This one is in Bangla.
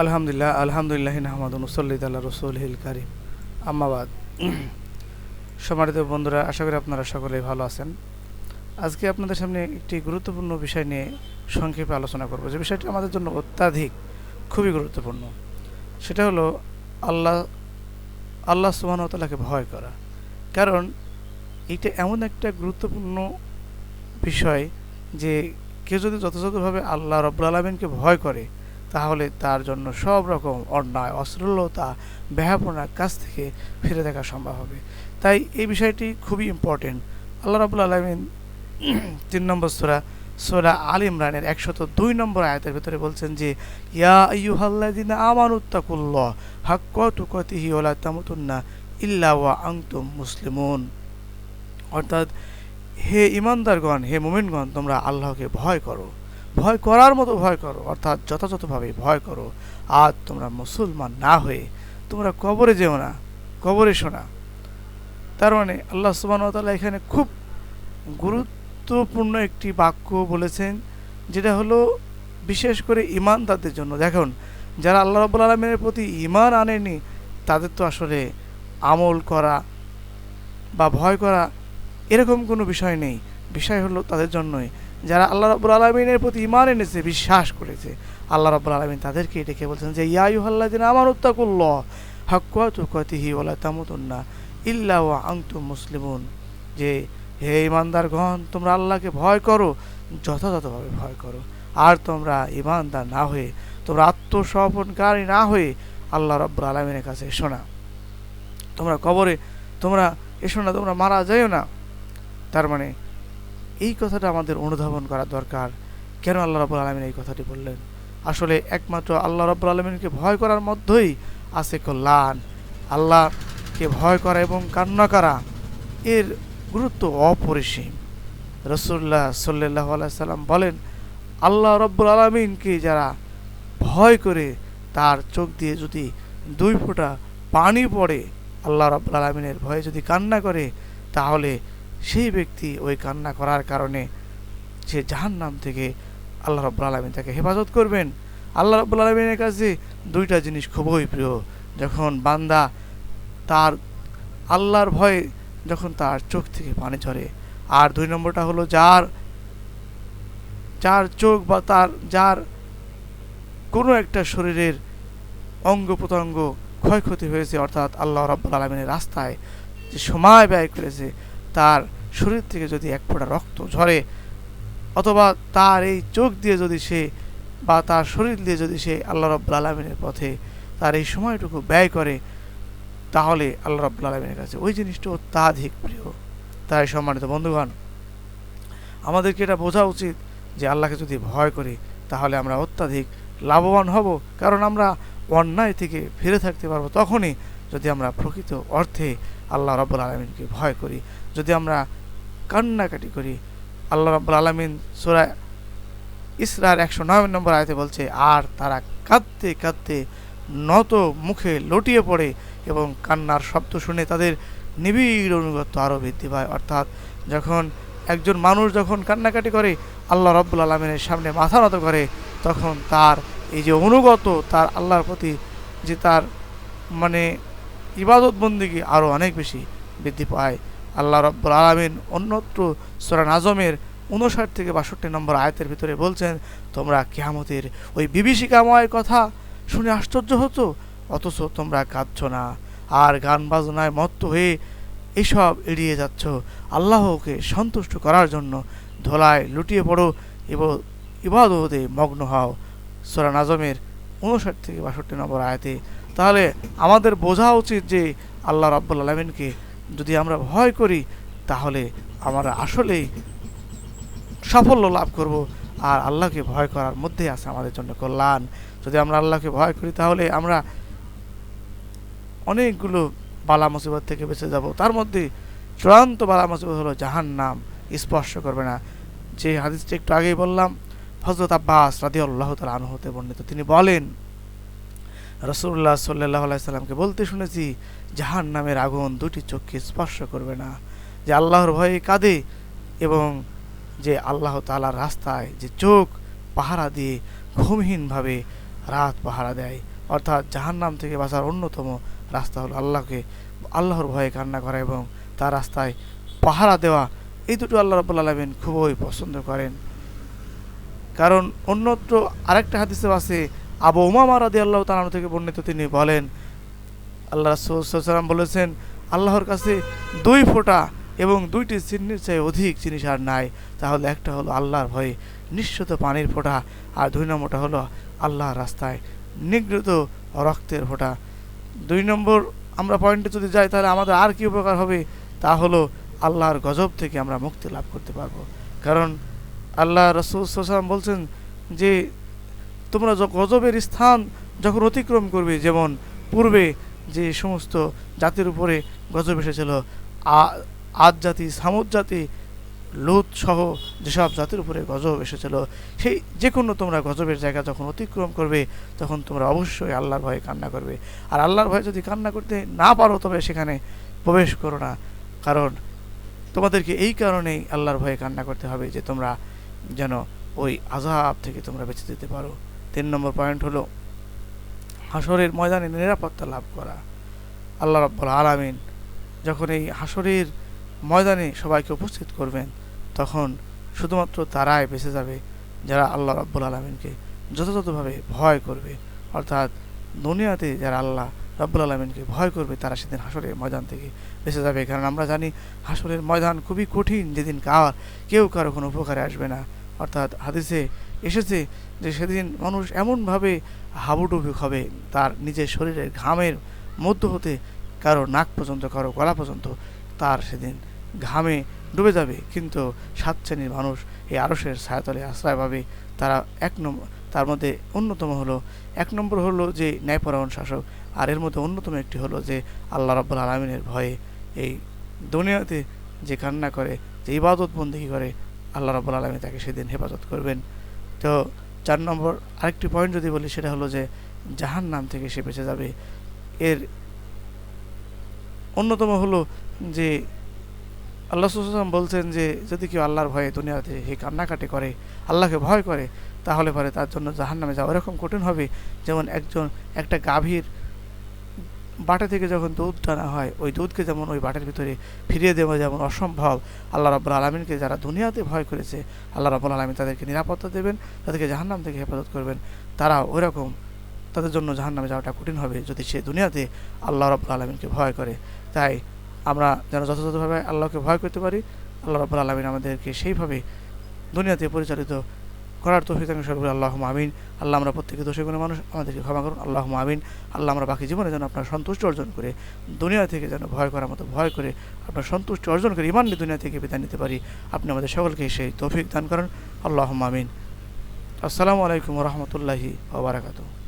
আলহামদুলিল্লাহ আলহামদুলিল্লাহ নাহমাদু নুসাল্লি আলা রাসূলিল কারীম আম্মা বাদ। সম্মানিত বন্ধুরা, আশা করি আপনারা সকলেই ভালো আছেন। আজকে আপনাদের সামনে একটি গুরুত্বপূর্ণ বিষয় নিয়ে সংক্ষেপে আলোচনা করব, যে বিষয়টি আমাদের জন্য অত্যাধিক খুবই গুরুত্বপূর্ণ। সেটা হলো আল্লাহ আল্লাহ সুবহানাহু ওয়া তাআলাকে ভয় করা। কারণ এটা এমন একটা গুরুত্বপূর্ণ বিষয় যে কেউ যদি যথাযথভাবে আল্লাহ রাব্বুল আলামিনকে ভয় করে, তাহলে তার জন্য সব রকম অন্যায়, অশ্লীলতা, বেহাপনার কাছ থেকে ফিরে দেখা সম্ভব হবে। তাই এই বিষয়টি খুবই ইম্পর্টেন্ট। আল্লাহ রাব্বুল আলামিন ৩ নম্বর সূরা আল ইমরানের ১০২ নম্বর আয়াতের ভিতরে বলছেন যে, ইয়া আইয়ুহাল্লাযিনা আমানুত্তাকুল্লাহ হাক্কা তুকাতিহি ওয়া লা তামুতুন্না ইল্লা ওয়া আনতুম মুসলিমুন। অর্থাৎ, হে ইমানদারগণ, হে মুমিনগণ, তোমরা আল্লাহকে ভয় করো, ভয় করার মতো ভয় করো, অর্থাৎ যথাযথভাবে ভয় করো। আর তোমরা মুসলমান না হয়ে তোমরা কবরে যেও না, কবরে শোনা। তার মানে আল্লাহ সুবহানাহু ওয়া তাআলা এখানে খুব গুরুত্বপূর্ণ একটি বাক্য বলেছেন, যেটা হলো বিশেষ করে ঈমানদারদের জন্য। দেখুন, যারা আল্লাহ রাব্বুল আলামিনের প্রতি ঈমান আনেনি, তাদের তো আসলে আমল করা বা ভয় করা এরকম কোনো বিষয় নেই। বিষয় হলো তাদের জন্যই, যারা আল্লাহ রাব্বুল আলামিনের প্রতি ঈমান এনেছে, বিশ্বাস করেছে। আল্লাহ রাব্বুল আলামিন তাদেরকে ডেকে বলছেন যে, ইয়া আইয়ুহাল্লাযিনা আমানুত্তাকুল্লাহ হাক্কা তুকাতিহি ওয়া লা তামুতুন্না ইল্লা ওয়া আনতুম মুসলিমুন। যে হে ঈমানদারগণ, তোমরা আল্লাহকে ভয় করো, যথাযথভাবে ভয় করো। আর তোমরা ঈমানদার না হয়ে, তোমরা আত্মসমর্পণকারী না হয়ে আল্লাহ রাব্বুল আলামিনের কাছে এসো না। তোমরা কবরে তোমরা এসো না, তোমরা মারা যাইও না। তার মানে এই কথাটা আমাদের অনুধাবন করা দরকার। কেন আল্লাহ রাব্বুল আলামিন এই কথাটি বললেন? আসলে একমাত্র আল্লাহ রাব্বুল আলামিনকে ভয় করার মধ্যেই আছে কল্যাণ। আল্লাহকে ভয় করা এবং কান্না করা, এর গুরুত্ব অপরিসীম। রাসূলুল্লাহ সাল্লাল্লাহু আলাইহি সাল্লাম বলেন, আল্লাহ রাব্বুল আলামিনকে যারা ভয় করে, তার চোখ দিয়ে যদি 2 ফোঁটা পানি পড়ে, আল্লাহ রাব্বুল আলামিনের ভয়ে যদি কান্না করে, তাহলে সেই ব্যক্তি ওই কান্না করার কারণে সে জাহান্নাম থেকে আল্লাহ রাব্বুল আলামিন তাকে হেফাজত করবেন। আল্লাহ রাব্বুল আলামিনের কাছে 2টা জিনিস খুবই প্রিয়। যখন বান্দা তার আল্লাহর ভয়ে যখন তার চোখ থেকে পানি ঝরে। আর 2 নম্বরটা হলো, যার যার চোখ বা যার কোনো একটা শরীরের অঙ্গ প্রত্যঙ্গ ক্ষয়ক্ষতি হয়েছে, অর্থাৎ আল্লাহ রাব্বুল আলামিনের রাস্তায় যে সময় ব্যয় করেছে, তার শরীর থেকে যদি 1 ফোঁটা রক্ত ঝরে, অথবা তার এই চোখ দিয়ে যদি সে বা তার শরীর দিয়ে যদি সে আল্লাহ রাব্বুল আলামিনের পথে তার এই সময়টুকু ব্যয় করে, তাহলে আল্লাহ রাব্বুল আলামিনের কাছে ওই জিনিসটা অত্যাধিক প্রিয়। তাই সম্মানিত বন্ধুগণ, আমাদেরকে এটা বোঝা উচিত যে আল্লাহকে যদি ভয় করি, তাহলে আমরা অত্যাধিক লাভবান হব। কারণ আমরা অন্যায় থেকে ফিরে থাকতে পারবো তখনই যদি আমরা প্রকৃত অর্থে আল্লাহ রাব্বুল আলামিনকে ভয় করি, যদি আমরা কান্নাকাটি করি। আল্লাহ রাব্বুল আলামিন সূরা ইসরার 109 নম্বর আয়াতে বলছে, আর তারা কাঁদতে কাঁদতে নত মুখে লটিয়ে পড়ে এবং কান্নার শব্দ শুনে তাদের নিবিড় অনুগত্য আরও বৃদ্ধি পায়। অর্থাৎ, যখন একজন মানুষ যখন কান্নাকাটি করে, আল্লাহ রাব্বুল আলামিনের সামনে মাথা নত করে, তখন তার এই যে অনুগত, তার আল্লাহর প্রতি যে তার মানে ইবাদত বন্দেগী আরও অনেক বেশি বৃদ্ধি পায়। আল্লাহ রাব্বুল আলামিন অন্যত্র সূরা নাজমের 59 থেকে 62 নম্বর আয়াতের ভিতরে বলছেন, তোমরা কিয়ামতের ওই বিভীষিকাময় কথা শুনে আশ্চর্য হতো, অথচ তোমরা কাঁদছ না, আর গান বাজনায় মত্ত হয়ে এসব এড়িয়ে যাচ্ছ। আল্লাহকে সন্তুষ্ট করার জন্য ধোলায় লুটিয়ে পড়ো এবং ইবাদতে মগ্ন হও। সূরা নাজমের 59 থেকে 62 নম্বর আয়াতে। তাহলে আমাদের বোঝা উচিত যে আল্লাহ রাব্বুল আলামিনকে যদি আমরা ভয় করি, তাহলে আমরা আসলেই সাফল্য লাভ করব। আর আল্লাহকে ভয় করার মধ্যে আছে আমাদের জন্য কল্যাণ। যদি আমরা আল্লাহকে ভয় করি, তাহলে আমরা অনেকগুলো বালা মুসিবত থেকে বেঁচে যাব। তার মধ্যে চূড়ান্ত বালা মুসিবত হলো জাহান্নাম স্পর্শ করবে না। যে হাদিসটা একটু আগেই বললাম, হযরত আব্বাস রাদিয়াল্লাহু তাআলা আনহু হতে বর্ণিত, তিনি বলেন, রাসূলুল্লাহ সাল্লাল্লাহু আলাইহি সাল্লামকে বলতে শুনেছি, জাহান্নামের আগুন 2টি চোখকে স্পর্শ করবে না, যে আল্লাহর ভয়ে কাঁদে এবং যে আল্লাহ তাআলার রাস্তায় যে চোখ পাহারা দিয়ে ঘুমহীনভাবে রাত পাহারা দেয়। অর্থাৎ জাহান্নাম থেকে বাঁচার অন্যতম রাস্তা হলো আল্লাহর ভয়ে কান্না করা এবং তার রাস্তায় পাহারা দেওয়া। এই দুটো আল্লাহ রাব্বুল আলামিন খুবই পছন্দ করেন। কারণ অন্যত্র আরেকটা হাদিসে আছে, আবু উমামা রাদিয়াল্লাহু তাআলা থেকে বর্ণিত, তিনি বলেন আল্লাহ রাসূল সাল্লাল্লাহু আলাইহি ওয়াসাল্লাম বলেছেন, আল্লাহর কাছে 2 ফোঁটা এবং 2টি চিনির চেয়ে অধিক জিনিস আর নাই। তাহলে একটা হলো আল্লাহর ভয়ে নিঃস্বত পানির ফোঁটা, আর 2 নম্বরটা হলো আল্লাহর রাস্তায় নিগৃহীত রক্তের ফোঁটা। 2 নম্বর আমরা পয়েন্টে যদি যাই, তাহলে আমাদের আর কি উপকার হবে, তা হলো আল্লাহর গজব থেকে আমরা মুক্তি লাভ করতে পারবো। কারণ আল্লাহ রাসূল সাল্লাল্লাহু আলাইহি ওয়াসাল্লাম বলছেন যে তোমরা গজবের স্থান যখন অতিক্রম করবে, যেমন পূর্বে যে সমস্ত জাতির উপরে গজব এসেছিল, আদ জাতি, সামুদ জাতি, লূত সহ যেসব জাতির উপরে গজব এসেছিল, সেই যে কোনো তোমরা গজবের জায়গা যখন অতিক্রম করবে, তখন তোমরা অবশ্যই আল্লাহর ভয়ে কান্না করবে। আর আল্লাহর ভয়ে যদি কান্না করতে না পারো, তবে সেখানে প্রবেশ করো না। কারণ তোমাদেরকে এই কারণেই আল্লাহর ভয়ে কান্না করতে হবে যে তোমরা যেন ওই আযাব থেকে তোমরা বেঁচে যেতে পারো। 3 নম্বর পয়েন্ট হলো হাসরের ময়দানে নিরাপত্তা লাভ করা। আল্লাহ রাব্বুল আলামিন যখন এই হাসরের ময়দানে সবাইকে উপস্থিত করবেন, তখন শুধুমাত্র তারাই বেঁচে যাবে যারা আল্লাহ রাব্বুল আলামিনকে যথাযথভাবে ভয় করবে। অর্থাৎ দুনিয়াতে যারা আল্লাহ রাব্বুল আলামিনকে ভয় করবে, তারা সেদিন হাসরের ময়দান থেকে বেঁচে যাবে। কারণ আমরা জানি হাসরের ময়দান খুবই কঠিন, যেদিন কেউ কারো কোনো উপকারে আসবে না। অর্থাৎ হাদিসে এসেছে যে সেদিন মানুষ এমনভাবে হাবুডুবু হবে, তার নিজের শরীরের ঘামের মধ্য হতে কারো নাক পর্যন্ত, কারো গলা পর্যন্ত তার সেদিন ঘামে ডুবে যাবে। কিন্তু 7 শ্রেণীর মানুষ এই আরশের ছায়াতলে আশ্রয় পাবে। তারা তার মধ্যে অন্যতম হলো, 1 নম্বর হলো যে ন্যায়পরায়ণ শাসক, আর এর মধ্যে অন্যতম একটি হলো যে আল্লাহ রাব্বুল আলামিনের ভয়ে এই দুনিয়াতে যে কান্না করে, যে ইবাদত বন্দেগী করে, আল্লাহ রাব্বুল আলামিন তাকে সেদিন হেফাজত করবেন। তো 4 নম্বর আরেকটি পয়েন্ট যদি বলি, সেটা হলো যে জাহান্নাম থেকে সে বেঁচে যাবে। এর অন্যতম হলো যে আল্লাহ সাল্লাল্লাহু আলাইহি ওয়াসাল্লাম বলছেন যে যদি কেউ আল্লাহর ভয়ে দুনিয়াতে হে কান্নাকাটি করে, আল্লাহকে ভয় করে, তাহলে পরে তার জন্য জাহান্নামে যাওয়া এরকম কঠিন হবে যেমন একটা গাভীর বাটা থেকে যখন দুধ টানা হয়, ওই দুধকে যেমন ওই বাটের ভিতরে ফিরিয়ে দেওয়া যেমন অসম্ভব, আল্লাহ রাব্বুল আলামিনকে যারা দুনিয়াতে ভয় করেছে, আল্লাহ রাব্বুল আলামিন তাদেরকে নিরাপত্তা দেবেন, তাদেরকে জাহান্নাম থেকে হেফাজত করবেন। তারা ওইরকম তাদের জন্য জাহান্নামে যাওয়াটা কঠিন হবে যদি সে দুনিয়াতে আল্লাহ রাব্বুল আলামিনকে ভয় করে। তাই আমরা যেন যথাযথভাবে আল্লাহকে ভয় করতে পারি, আল্লাহ রাব্বুল আলামিন আমাদেরকে সেইভাবে দুনিয়াতে পরিচালিত করার তৌফিক দান করুন। আল্লাহুম্মা আমিন। আল্লাহ আমরা প্রত্যেকে দোষী গুণে মানুষ, আমাদেরকে ক্ষমা করুন। আল্লাহুম্মা আমিন। আল্লাহ আমরা বাকি জীবনে যেন আপনার সন্তুষ্টি অর্জন করে, দুনিয়া থেকে যেন ভয় করার মতো ভয় করে আপনার সন্তুষ্টি অর্জন করে ঈমান নিয়ে দুনিয়া থেকে বিদায় নিতে পারি। আপনি আমাদের সকলকে সেই তৌফিক দান করেন। আল্লাহুম্মা আমিন। আসসালামু আলাইকুম ওয়া রাহমাতুল্লাহি ওয়া বারাকাতুহু।